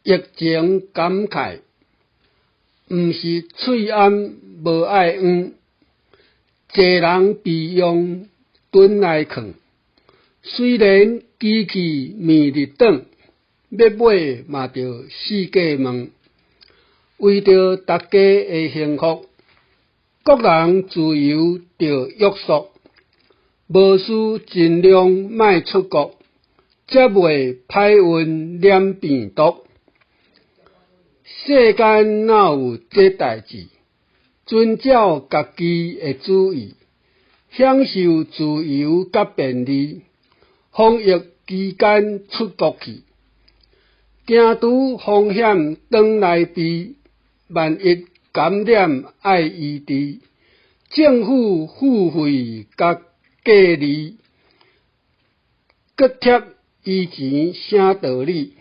疫情感慨，毋是喙暗无爱黄，济人被用蹲来囥。虽然机器面日转，要买嘛着四界问。为着大家的幸福，各人自由着约束，无事尽量莫出国，才袂歹运染病毒。世间哪有这代志？遵照家己的主意，享受自由甲便利。防疫期间出国去，惊拄风险转来避，万一感染爱医治。政府付费甲隔离，搁贴医钱啥道理？